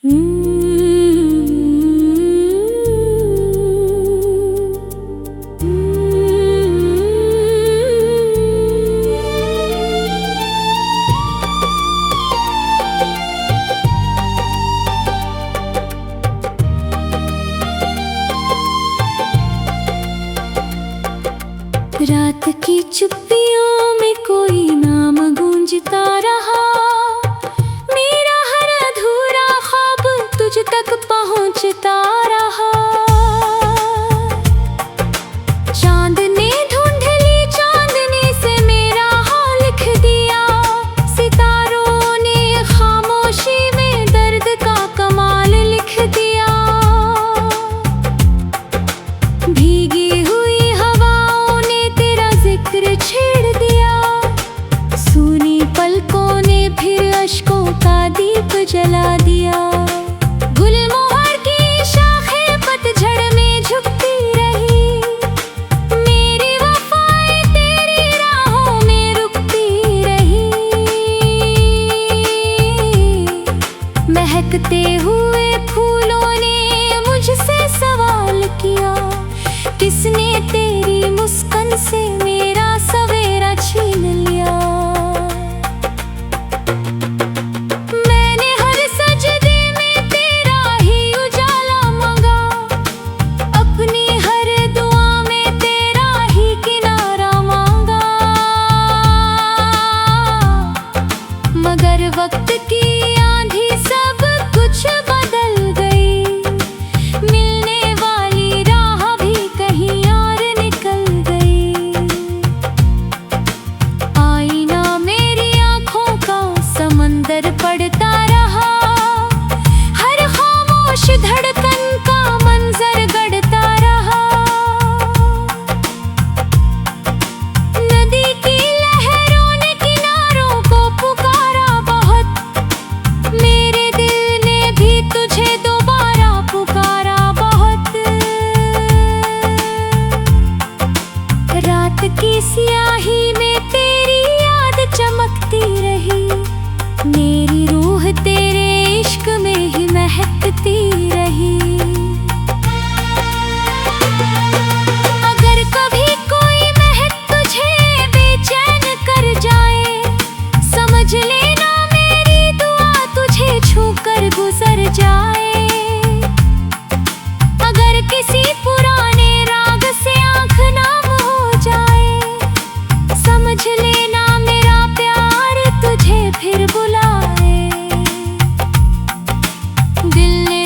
रात की चुप्पियों में कोई नाम गूंजता रहा। मेरा हर अधूरा ख्वाब तुझ तक पहुंचता रहा। चांद ने धुंधली चांदनी से मेरा हाल लिख दिया। सितारों ने खामोशी में दर्द का कमाल लिख दिया। भीगी हुई हवाओं ने तेरा जिक्र छेड़ दिया। सूनी पलकों ने फिर अश्कों का दीप जला दिया। गुलमोहर की शाखें पतझड़ में झुकती रही। मेरी वफाएं तेरी राहों में रुकती रही। महकते हुए फूलों ने मुझसे सवाल किया, किसने तेरी मुस्कान से मेरा सवेरा छीन लिया। मैंने हर सजदे में तेरा ही उजाला मांगा। अपनी हर दुआ में तेरा ही किनारा मांगा। मगर वक्त की आंधी सब कुछ बदल गई। मिलने वाली राह भी कहीं और निकल गई। आईना मेरी आंखों का समंदर पड़ता रहा। हर खामोश धड़कन का मंजर गढ़ता रहा। नदी की लहरों ने किनारों को पुकारा बहुत। मेरे दिल ने भी तुझे दोबारा पुकारा बहुत। रात की स्याही में तेरी याद चमकती रही। मेरी रूह तेरे इश्क में ही महकती रही। अगर कभी कोई महक तुझे बेचैन कर जाए, समझ लेना मेरी दुआ तुझे छूकर गुजर जाए। अगर किसी पुराने राग से आँख नाम हो जाए, समझ लेना मेरा प्यार तुझे फिर बुलाए। दिल ने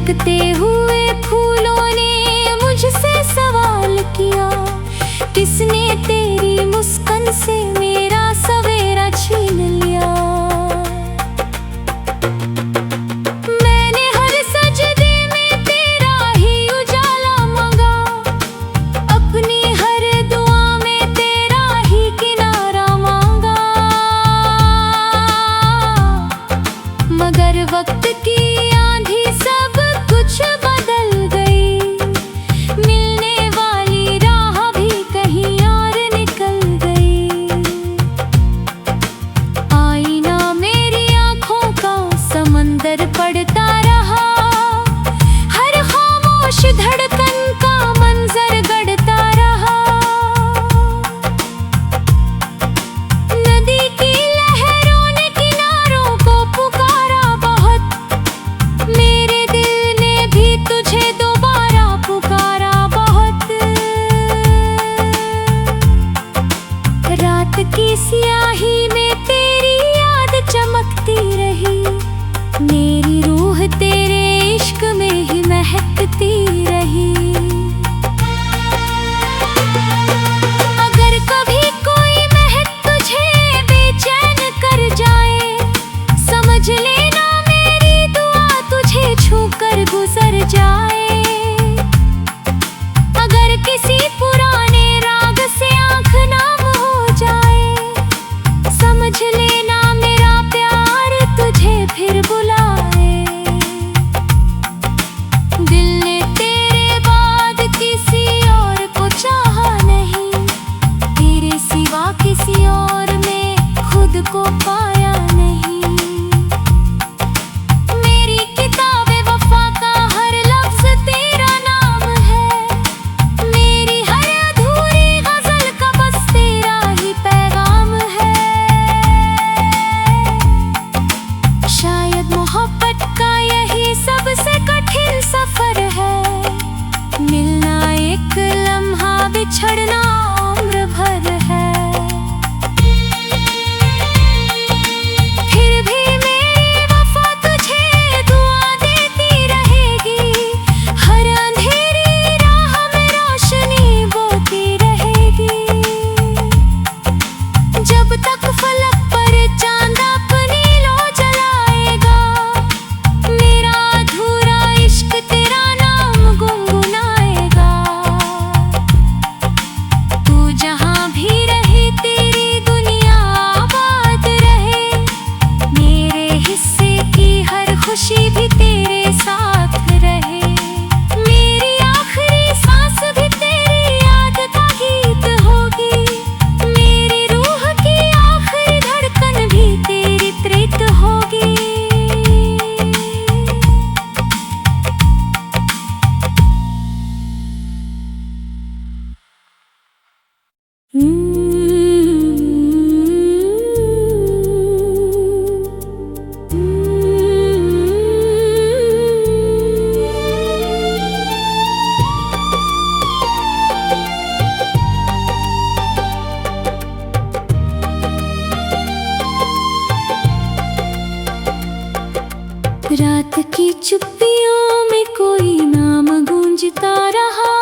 महकते हुए फूलों ने मुझसे सवाल किया, किसने तेरी मुस्कान से मेरा सवेरा छीन लिया। मैंने हर सजदे में तेरा ही उजाला मांगा, अपनी हर दुआ में तेरा ही किनारा मांगा। मगर वक्त की आंधी सब कुछ बदल गई, मिलने वाली राह भी कहीं और निकल गई। आईना मेरी आंखों का समंदर पड़ता रहा, हर खामोश धड़कन का मंजर गढ़ता रहा। नदी की लहरों ने किनारों को पुकारा बहुत, मेरे दिल ने भी तुझे दोबारा पुकारा बहुत। रात की स्याही में तेरी याद चमकती रही, मेरी रूह तेरे इश्क में ही महकती रही। अगर कभी कोई महक तुझे बेचैन कर जाए, समझ लेना मेरी दुआ तुझे छूकर गुजर जाए। अगर किसी पुराने राग से आंख नाम हो जाए, समझ लेना मेरा प्यार तुझे फिर बुलाए। दिल ने तेरे बाद किसी और को चाहा नहीं, तेरे सिवा किसी और में खुद को पाया नहीं। मेरी किताबे वफा का हर लफ्ज तेरा नाम है, मेरी हर अधूरी गजल का बस तेरा ही पैगाम है। शायद मोहब्बत का यही सबसे कठिन सफर है, मिलना एक लम्हा बिछड़ना उम्र भर है। फिर भी मेरी वफा तुझे दुआ देती रहेगी, हर अंधेरी राह में रोशनी बोती रहेगी। जब तक फलक पर चांद अपनी लो जलाएगा, मेरा अधूरा इश्क तेरा नाम गुनगुनाएगा। तू जहां भी रहे तेरी दुनिया आबाद रहे, मेरे हिस्से की हर खुशी भी तेरे साथ रहे। मेरी आखिरी सांस भी तेरी याद का गीत होगी, मेरी रूह की आखिरी धड़कन भी तेरी प्रीत होगी। रात की चुप्पियों में कोई नाम गूंजता रहा,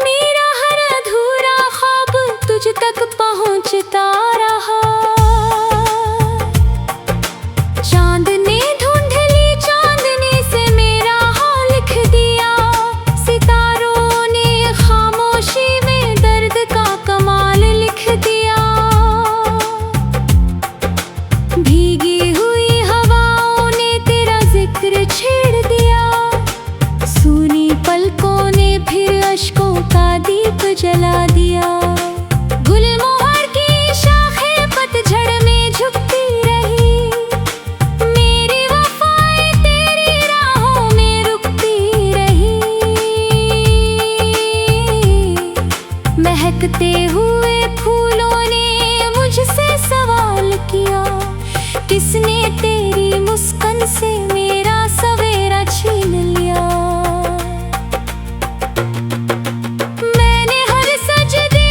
मेरा हर अधूरा ख्वाब तुझ तक पहुंचता रहा। चांद ने धुंधली चांदनी से मेरा हाल लिख दिया, सितारों ने खामोशी में दर्द का कमाल लिख दिया। भीगी हुई हवाओं ने तेरा जिक्र छेड़ दिया, सूनी पलकों ने फिर अश्कों का दीप जला दिया। गुलमोहर की शाखें पतझड़ में झुकती रही, मेरी वफाएं तेरी राहों में रुकती रही। महकते हुए फूलों ने मुझसे सवाल किया, किसने तेरी मुस्कान से मेरा सवेरा छीन लिया। मैंने हर सजदे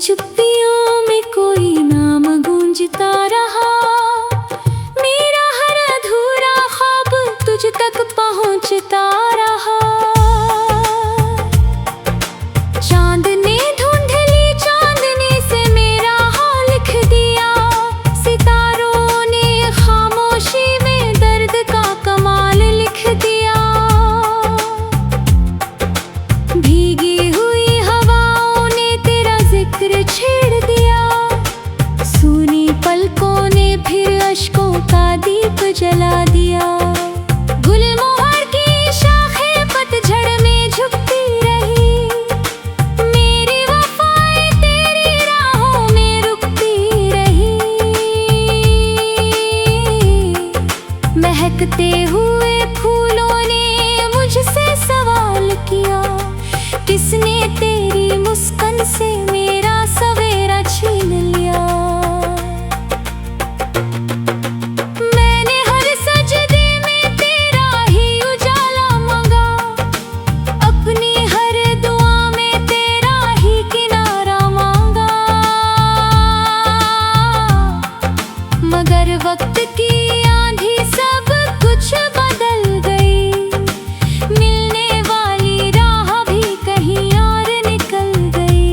चुप्पियों में कोई नाम गूंजता रहा। मेरा हर अधूरा ख्वाब तुझ तक पहुंचता रहा। चांद ने धुंधली चांदनी से मेरा हाल लिख दिया। सितारों ने खामोशी में दर्द का कमाल लिख दिया। भीगी हुई हवाओं ने तेरा जिक्र छेड़ दिया। सूनी पलकों ने फिर अश्कों का दीप जला दिया। गुलमोहर की शाखें पतझड़ में झुकती रही। मेरी वफाएं तेरी राहों में रुकती रही। महकते हुए फूलों ने मुझसे सवाल किया, किसने तेरी मुस्कान से मेरा सवेरा छीन लिया। मैंने हर सजदे में तेरा ही उजाला मांगा। अपनी हर दुआ में तेरा ही किनारा मांगा। मगर वक्त की आंधी सब कुछ बदल गई। मिलने वाली राह भी कहीं और निकल गई।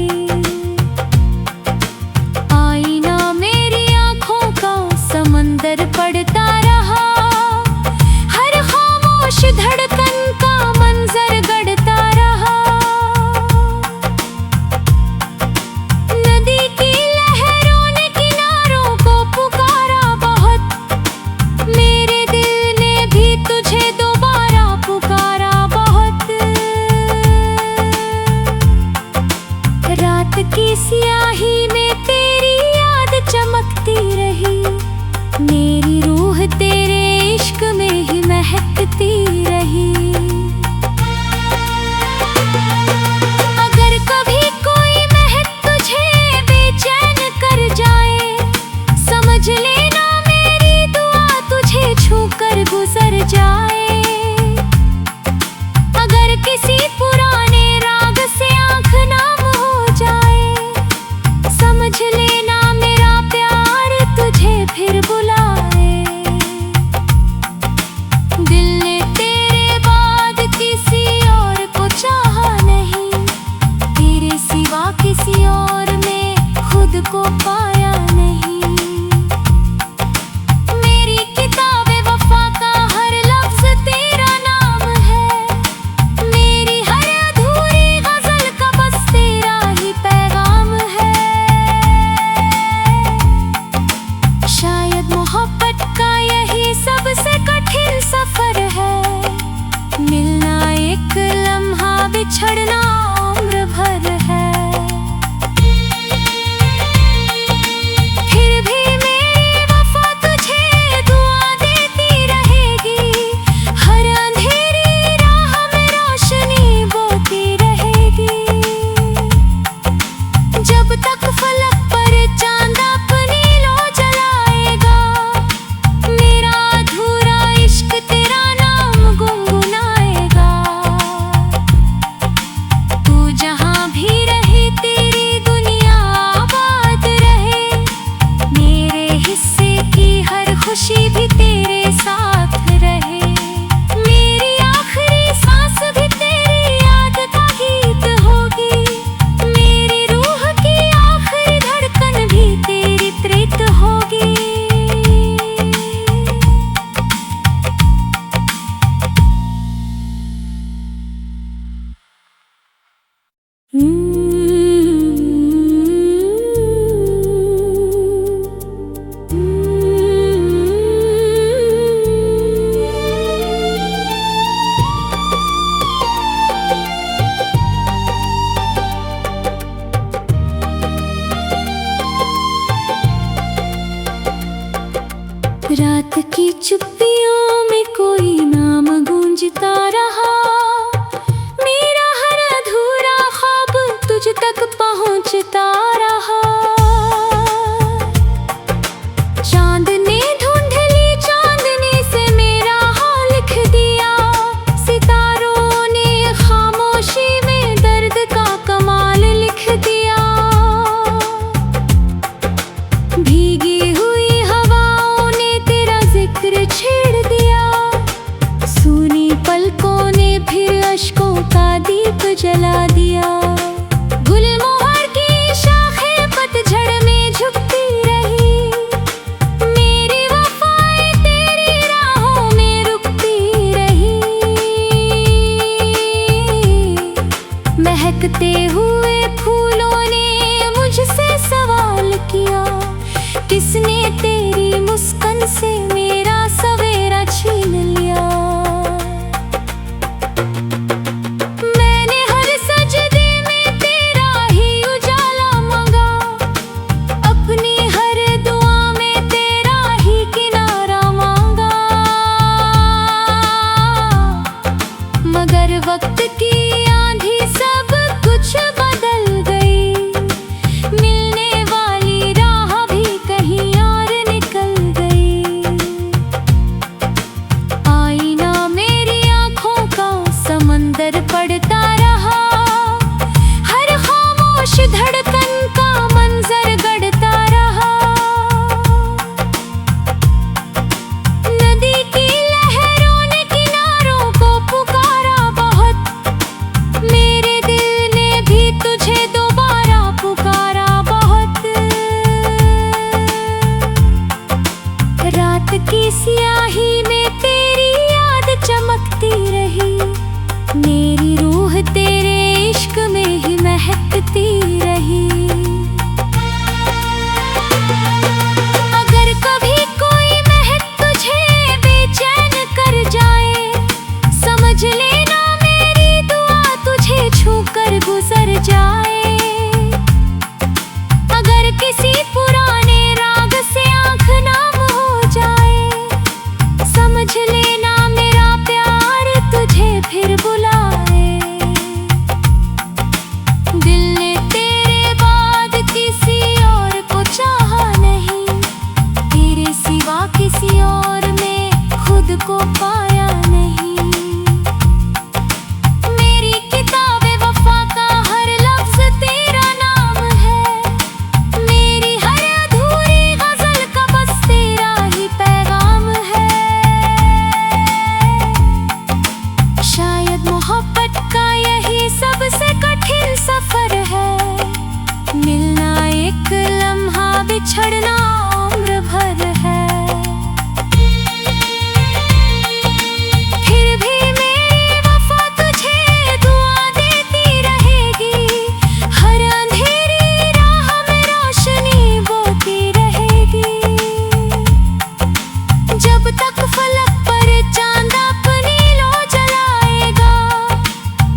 आईना मेरी आंखों का समंदर पड़ता रहा। हर खामोश धड़कन का मंजर गढ़ता रहा। नदी की लहरों ने किनारों को पुकारा बहुत। मेरे दिल ने भी तुझे दोबारा पुकारा बहुत। रात की स्याही में तेरी याद चमकती रही। मेरी रूह तेरे इश्क में ही महकती रही। अगर कभी कोई महक तुझे बेचैन कर जाए, समझ लेना मेरी दुआ तुझे छूकर गुजर जाए। अगर किसी पुराने राग से आंख नाम हो जाए, समझ लेना मेरा प्यार तुझे फिर बुलाए। दिल ने तेरे बाद किसी और को चाहा नहीं। तेरे सिवा किसी और में खुद को पाया नहीं। मेरी किताबे वफा का हर लफ्ज तेरा नाम है। मेरी हर अधूरी गजल का बस तेरा ही पैगाम है। शायद मोहब्बत का यही सबसे कठिन सफर है। मिलना एक लम्हा, बिछड़ना उम्र भर है। फिर भी मेरी वफा तुझे दुआ देती रहेगी। हर अंधेरी राह में रोशनी बोती रहेगी। जब तक फलक पर चांद अपनी लो जलाएगा, मेरा अधूरा इश्क तेरा नाम गुनगुनाएगा। तू जहां भी रहे तेरी दुनिया आबाद रहे। मेरे हिस्से की हर खुशी भी तेरे साथ रहे। मेरी आखिरी सांस भी तेरी याद का गीत होगी। मेरी रूह की आखिरी धड़कन भी तेरी प्रीत होगी। रात की चुप्पियों में कोई नाम गूंजता रहा। मेरा हर अधूरा ख्वाब तुझ तक पहुंचता रहा। चांद ने धुंधली चांदनी से मेरा हाल लिख दिया। सितारों ने खामोशी में दर्द का कमाल लिख दिया। फिर अश्कों का दीप जला दिया। गुलमोहर की शाखें पतझड़ में झुकती रही, मेरी वफाएं तेरी राहों में रुकती रही। महकते हुए फूलों ने मुझसे सवाल किया, किसने तेरी मुस्कान से मेरा सवेरा छीन लिया। मैंने हर सजदे में तेरा ही उजाला मांगा, अपनी हर दुआ में तेरा ही किनारा मांगा। मगर वक्त की आंधी सब कुछ बदल गई, मिलने वाली राह भी कहीं और निकल गई। आईना मेरी आंखों का समंदर पड़ता रहा, हर खामोश धड़कन का मंजर गढ़ता रहा। नदी की लहरों ने किनारों को पुकारा बहुत, मेरे दिल ने भी तुझे दोबारा पुकारा बहुत। रात की स्याही में तेरी याद चमकती रही, मेरी रूह तेरे इश्क में ही महकती रही। अगर कभी कोई महक तुझे बेचैन कर जाए, समझ लेना मेरी दुआ तुझे छूकर गुजर जाए। अगर किसी पुराने राग से आँख नाम हो जाए, समझ लेना मेरा प्यार तुझे फिर बुलाए। दिल ने तेरे बाद किसी और को चाहा नहीं, तेरे सिवा किसी और में खुद को पाया नहीं। मेरी किताबे वफा का हर लफ्ज तेरा नाम है, मेरी हर अधूरी गजल का बस तेरा ही पैगाम है। शायद मोहब्बत का यही सबसे कठिन सफर है, मिलना एक लम्हा बिछड़ना उम्र भर है। फिर भी मेरी वफा तुझे दुआ देती रहेगी, हर अंधेरी राह में रोशनी बोती रहेगी। जब तक फलक पर चांद अपनी लो जलाएगा,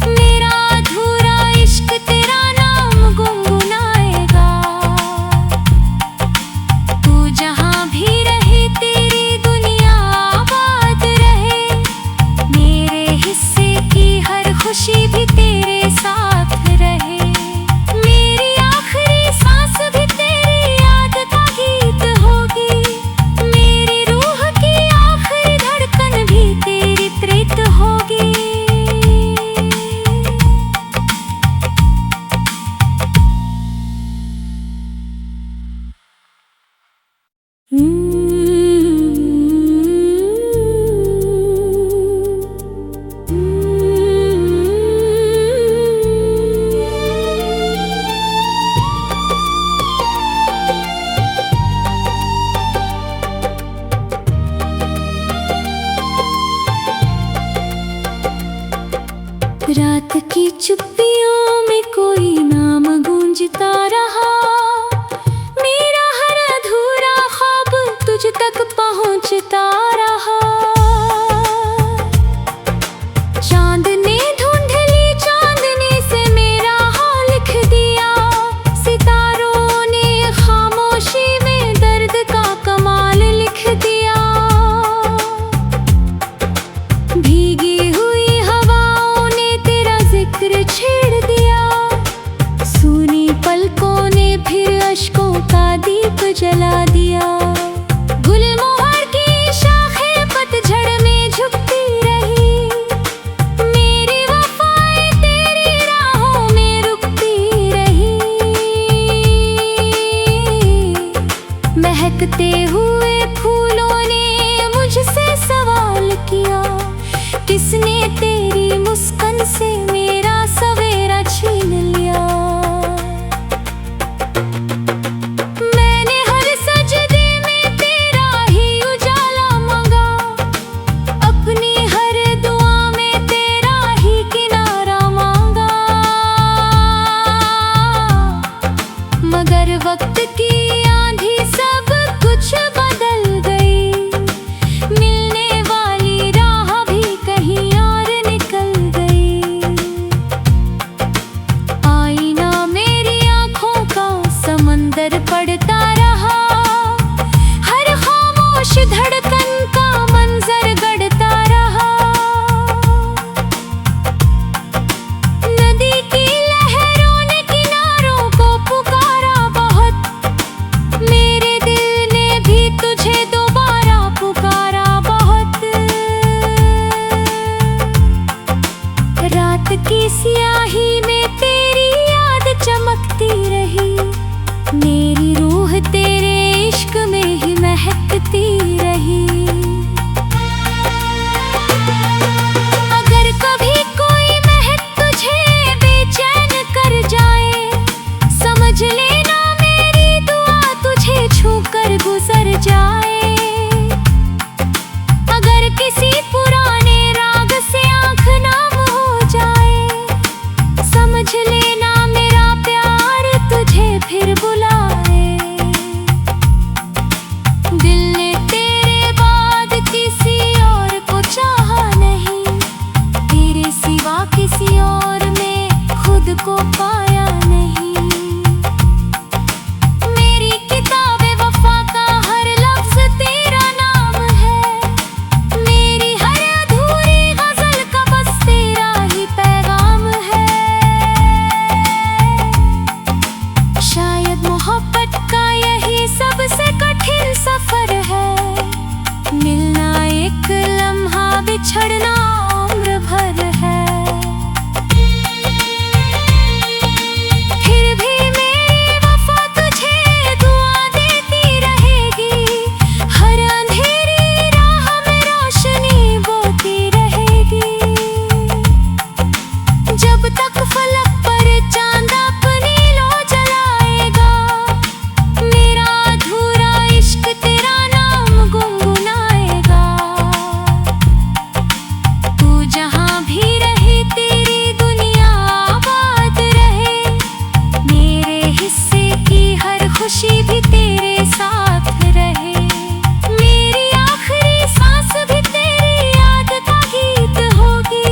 मेरा अधूरा इश्क तेरा नाम गुनगुनाएगा। तू जहाँ भी रहे तेरी दुनिया आबाद रहे, मेरे हिस्से की हर खुशी भी तेरे साथ रहे। मेरी आखिरी सांस भी तेरी याद का गीत होगी, मेरी रूह की आखिरी धड़कन भी तेरी प्रीत होगी। रात की चुप्पियों में कोई नाम गूंजता रहा, मेरा हर अधूरा ख्वाब तुझ तक पहुंचता रहा। चांद ने धुंधली चांदनी से मेरा हाल लिख दिया, सितारों ने खामोशी में दर्द का कमाल लिख दिया। भीगी हुई हवाओं ने तेरा जिक्र छेड़ दिया, सूनी पलकों ने फिर अश्कों का दीप जला दिया। गुलमोहर की शाखें पतझड़ में झुकती रही, मेरी वफाएं तेरी राहों में रुकती रही। महकते हुए फूलों ने मुझसे सवाल किया, किसने तेरी मुस्कान मुस्कान से मेरा सवेरा छीन लिया। मैंने हर सजदे में तेरा ही उजाला मांगा, अपनी हर दुआ में तेरा ही किनारा मांगा। मगर वक्त की आंधी सब कुछ बदल गई, मिलने वाली राह भी कहीं और निकल गई। आईना मेरी आंखों का समंदर पड़ता रहा, हर खामोश धड़कन का मंजर गढ़ता रहा। नदी की लहरों ने किनारों को पुकारा बहुत, मेरे दिल ने भी तुझे दोबारा पुकारा बहुत। रात की स्याही में तेरी याद चमकती रही, मेरी रूह तेरे इश्क में ही महकती रही। अगर कभी कोई महक तुझे बेचैन कर जाए, समझ लेना मेरी दुआ तुझे छूकर गुजर जाए। अगर किसी पुराने राग से आंख नाम हो जाए, समझ लेना मेरा प्यार तुझे फिर बुलाए। दिल ने तेरे बाद किसी और को चाहा नहीं, तेरे सिवा किसी और में खुद को पाया नहीं। मेरी किताबे वफा का हर लफ्ज तेरा नाम है, मेरी हर अधूरी गजल का बस तेरा ही पैगाम है। शायद मोहब्बत का यही सबसे कठिन सफर है, मिलना एक लम्हा बिछड़ना उम्र भर है। फिर भी मेरी वफा तुझे दुआ देती रहेगी, हर अंधेरी राह में रोशनी बोती रहेगी। जब तक फलक पर चांद अपनी लो जलाएगा, मेरा अधूरा इश्क तेरा नाम गुनगुनाएगा। तू जहां भी रहे तेरी दुनिया आबाद रहे, मेरे हिस्से की हर खुशी भी तेरे साथ रहे। मेरी आखिरी सांस भी तेरी याद का गीत होगी,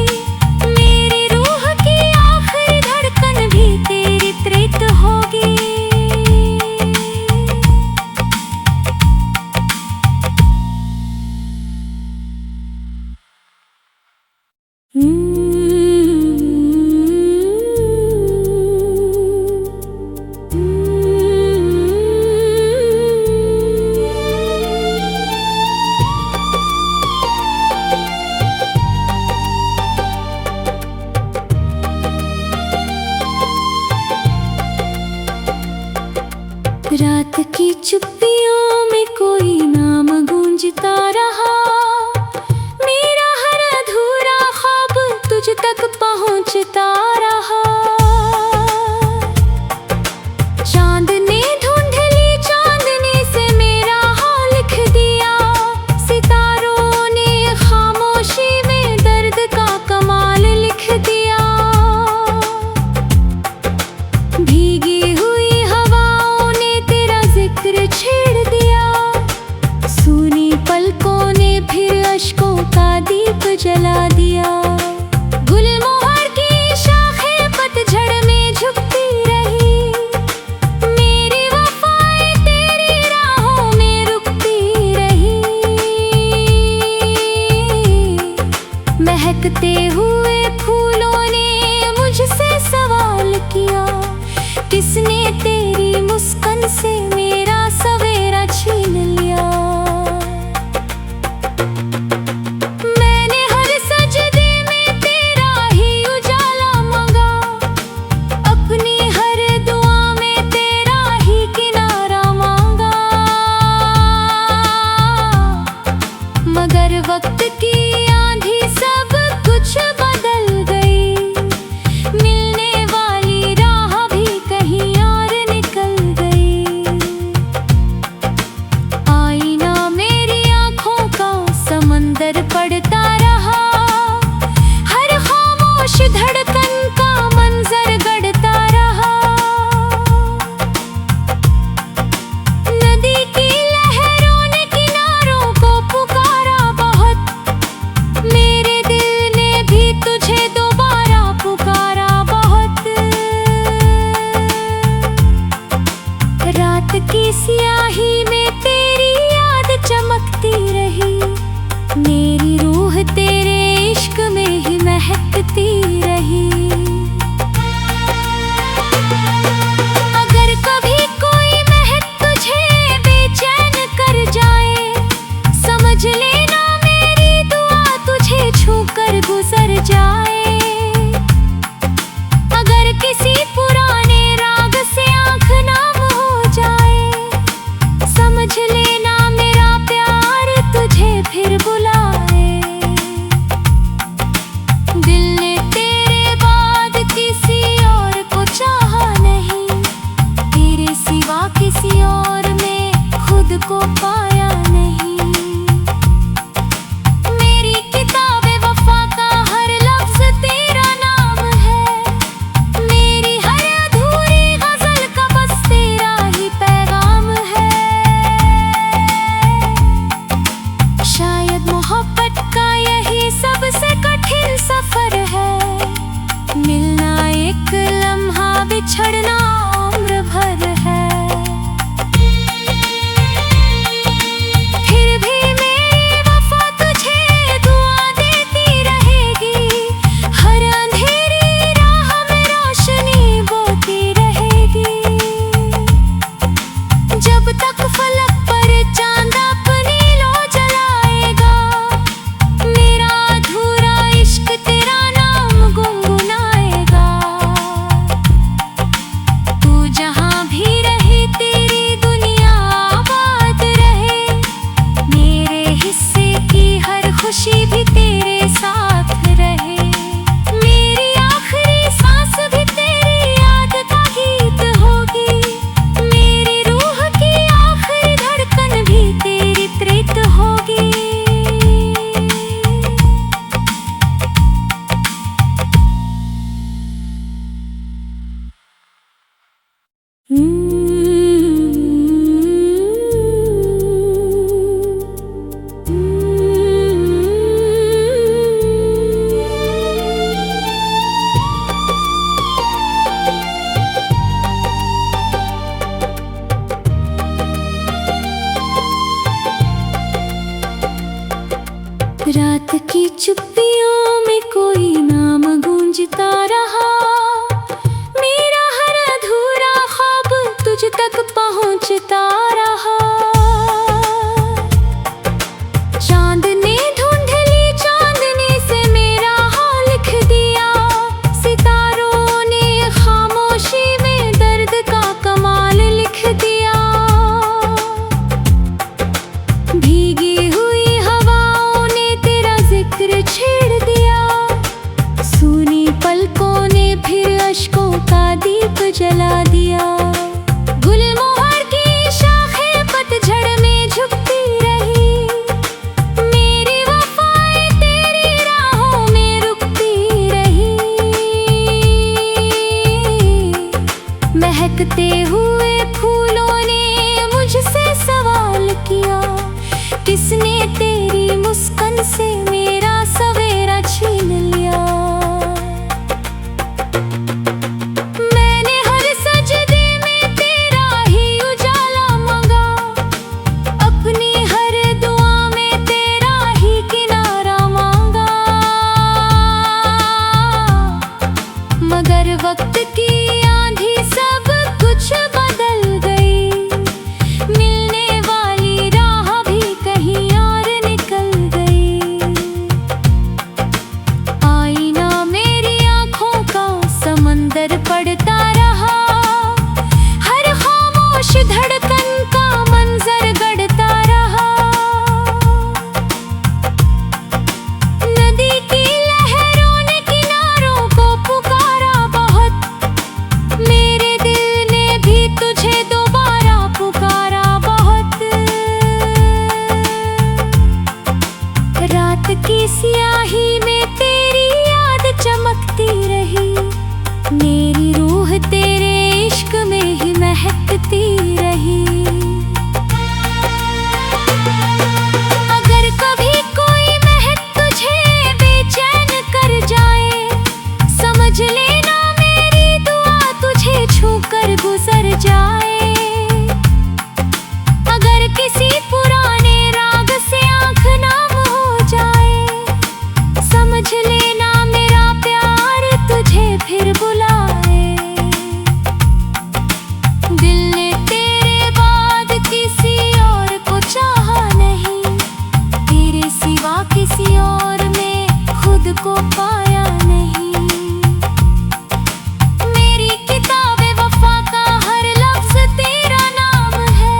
मेरी रूह की आखिरी धड़कन भी तेरी प्रीत होगी। रात की चुप्पियों में कोई नाम गूंजता रहा, मेरा हर अधूरा ख्वाब तुझ तक पहुंचता रहा। चांद ने धुंधली चांदनी से मेरा हाल लिख दिया, सितारों ने खामोशी में दर्द का कमाल लिख दिया। भीगी हुई हवाओं ने तेरा जिक्र छेड़ दिया, सूनी पलकों ने फिर अश्कों का दीप जला दिया। गुलमोहर की शाखें पतझड़ में झुकती रही, मेरी वफाएं तेरी राहों में रुकती रही। महकते हुए फूलों ने मुझसे सवाल किया, किसने तेरी मुस्कान से मेरा सवेरा छीन लिया। मैंने हर सजदे में तेरा ही उजाला मांगा, अपनी हर दुआ में तेरा ही किनारा मांगा। मगर वक्त की आंधी सब कुछ बदल गई, रात की चुप्पियों में कोई नाम गूंजता रहा। मेरा हर अधूरा ख्वाब तुझ तक पहुंचता रहा। चांद ने धुंधली चांदनी से मेरा हाल लिख दिया। सितारों ने खामोशी में दर्द का कमाल लिख दिया। भीगी हुई हवाओं ने तेरा जिक्र छेड़ दिया। सूनी पलकों ने फिर अश्कों का दीप जला दिया। गुलमोहर की शाखें पतझड़ में झुकती रही। मेरी वफाएं तेरी राहों में रुकती रही। महकते हुए फूलों ने मुझसे सवाल किया, किसने तेरी मुस्कान से मेरा सवेरा छीन लिया। मैंने हर सजदे में तेरा ही उजाला मांगा। अपनी हर दुआ में तेरा ही किनारा मांगा। मगर वक्त की आंधी सब कुछ बदल गई। मिलने वाली राह भी कहीं और निकल गई। आईना मेरी आंखों का समंदर पड़ता रहा। हर खामोश धड़कन का मंजर गढ़ता रहा। नदी की लहरों ने किनारों को पुकारा बहुत। मेरे दिल ने भी तुझे दोबारा पुकारा बहुत। रात की स्याही में तेरी याद चमकती रही। मेरी रूह तेरे इश्क में ही महकती रही। अगर कभी कोई महक तुझे बेचैन कर जाए, समझ लेना मेरी दुआ तुझे छूकर गुजर जाए। अगर किसी पुराने राग से आंख नाम हो जाए, समझ लेना मेरा प्यार तुझे फिर बुलाए। दिल ने तेरे बाद किसी और को चाहा नहीं। तेरे सिवा किसी और में खुद को पाया नहीं। मेरी किताबे वफा का हर लफ्ज तेरा नाम है।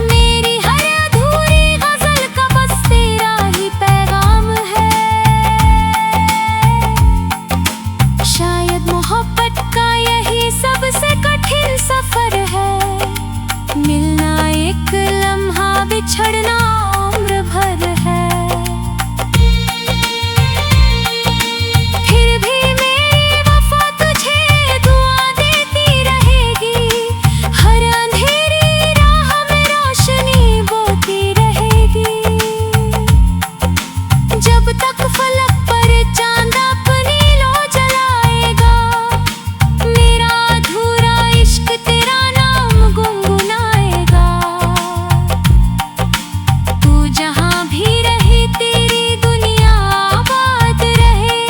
मेरी हर अधूरी गजल का बस तेरा ही पैगाम है। शायद मोहब्बत का यही सबसे कठिन सफर है। मिलना एक लम्हा, बिछड़ना उम्र भर है। फिर भी मेरी वफा तुझे दुआ देती रहेगी। हर अंधेरी राह में रोशनी बोती रहेगी। जब तक फलक पर चांद अपनी लो जलाएगा, मेरा अधूरा इश्क तेरा नाम गुनगुनाएगा। तू जहां भी रहे तेरी दुनिया आबाद रहे।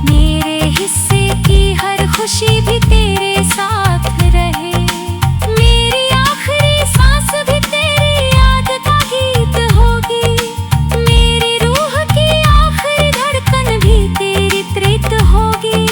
मेरे हिस्से की हर खुशी भी तेरे साथ रहे। मेरी आखिरी सांस भी तेरी याद का गीत होगी। मेरी रूह की आखिरी धड़कन भी तेरी प्रीत होगी।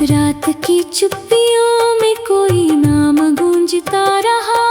रात की चुप्पियों में कोई नाम गूंजता रहा।